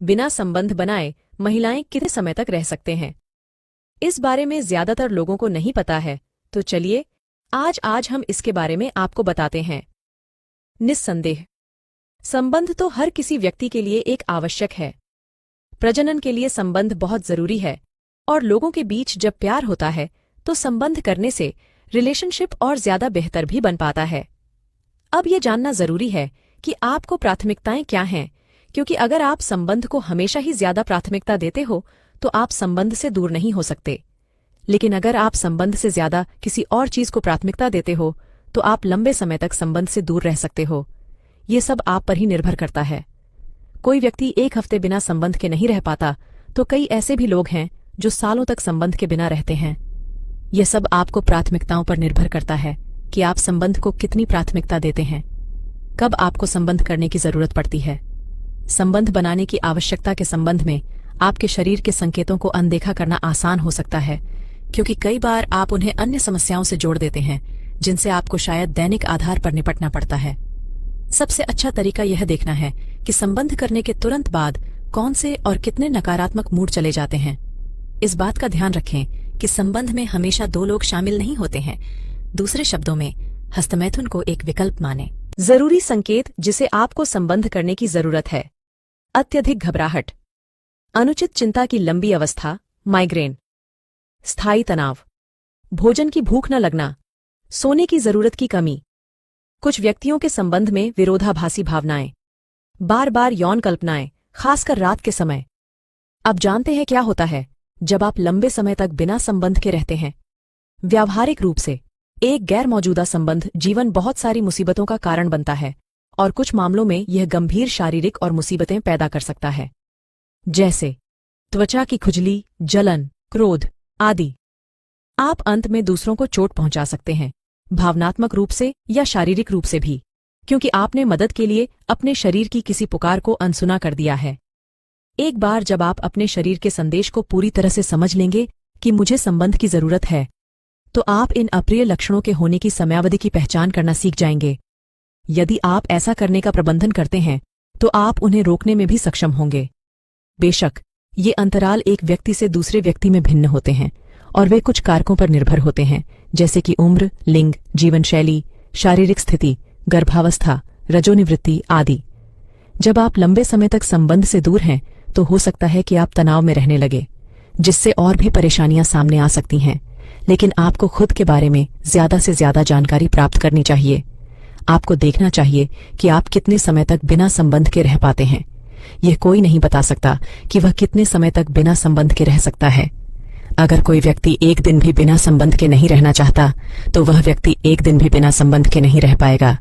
बिना संबंध बनाए महिलाएं कितने समय तक रह सकते हैं? इस बारे में ज्यादातर लोगों को नहीं पता है, तो चलिए आज हम इसके बारे में आपको बताते हैं। निस्संदेह संबंध तो हर किसी व्यक्ति के लिए एक आवश्यक है। प्रजनन के लिए संबंध बहुत जरूरी है और लोगों के बीच जब प्यार होता है तो संबंध करने से रिलेशनशिप और ज्यादा बेहतर भी बन पाता है। अब ये जानना जरूरी है कि आपको प्राथमिकताएं क्या हैं, क्योंकि अगर आप संबंध को हमेशा ही ज्यादा प्राथमिकता देते हो तो आप संबंध से दूर नहीं हो सकते। लेकिन अगर आप संबंध से ज्यादा किसी और चीज को प्राथमिकता देते हो तो आप लंबे समय तक संबंध से दूर रह सकते हो। ये सब आप पर ही निर्भर करता है। कोई व्यक्ति एक हफ्ते बिना संबंध के नहीं रह पाता, तो कई ऐसे भी लोग हैं जो सालों तक संबंध के बिना रहते हैं। यह सब आपको प्राथमिकताओं पर निर्भर करता है कि आप संबंध को कितनी प्राथमिकता देते हैं। कब आपको संबंध करने की जरूरत पड़ती है? संबंध बनाने की आवश्यकता के संबंध में आपके शरीर के संकेतों को अनदेखा करना आसान हो सकता है, क्योंकि कई बार आप उन्हें अन्य समस्याओं से जोड़ देते हैं जिनसे आपको शायद दैनिक आधार पर निपटना पड़ता है। सबसे अच्छा तरीका यह देखना है कि संबंध करने के तुरंत बाद कौन से और कितने नकारात्मक मूड चले जाते हैं। इस बात का ध्यान रखें कि संबंध में हमेशा दो लोग शामिल नहीं होते हैं। दूसरे शब्दों में, हस्तमैथुन को एक विकल्प माने। जरूरी संकेत जिसे आपको संबंध करने की जरूरत है: अत्यधिक घबराहट, अनुचित चिंता की लंबी अवस्था, माइग्रेन, स्थायी तनाव, भोजन की भूख न लगना, सोने की जरूरत की कमी, कुछ व्यक्तियों के संबंध में विरोधाभासी भावनाएं, बार बार यौन कल्पनाएं, खासकर रात के समय। अब जानते हैं क्या होता है जब आप लंबे समय तक बिना संबंध के रहते हैं? व्यावहारिक रूप से एक गैर मौजूदा संबंध जीवन बहुत सारी मुसीबतों का कारण बनता है और कुछ मामलों में यह गंभीर शारीरिक और मुसीबतें पैदा कर सकता है, जैसे त्वचा की खुजली, जलन, क्रोध आदि। आप अंत में दूसरों को चोट पहुंचा सकते हैं, भावनात्मक रूप से या शारीरिक रूप से भी, क्योंकि आपने मदद के लिए अपने शरीर की किसी पुकार को अनसुना कर दिया है। एक बार जब आप अपने शरीर के संदेश को पूरी तरह से समझ लेंगे कि मुझे संबंध की जरूरत है, तो आप इन अप्रिय लक्षणों के होने की समयावधि की पहचान करना सीख जाएंगे। यदि आप ऐसा करने का प्रबंधन करते हैं तो आप उन्हें रोकने में भी सक्षम होंगे। बेशक ये अंतराल एक व्यक्ति से दूसरे व्यक्ति में भिन्न होते हैं और वे कुछ कारकों पर निर्भर होते हैं, जैसे कि उम्र, लिंग, जीवनशैली, शारीरिक स्थिति, गर्भावस्था, रजोनिवृत्ति आदि। जब आप लंबे समय तक संबंध से दूर हैं तो हो सकता है कि आप तनाव में रहने लगे, जिससे और भी परेशानियां सामने आ सकती हैं। लेकिन आपको खुद के बारे में ज्यादा से ज्यादा जानकारी प्राप्त करनी चाहिए। आपको देखना चाहिए कि आप कितने समय तक बिना संबंध के रह पाते हैं। यह कोई नहीं बता सकता कि वह कितने समय तक बिना संबंध के रह सकता है। अगर कोई व्यक्ति एक दिन भी बिना संबंध के नहीं रहना चाहता, तो वह व्यक्ति एक दिन भी बिना संबंध के नहीं रह पाएगा।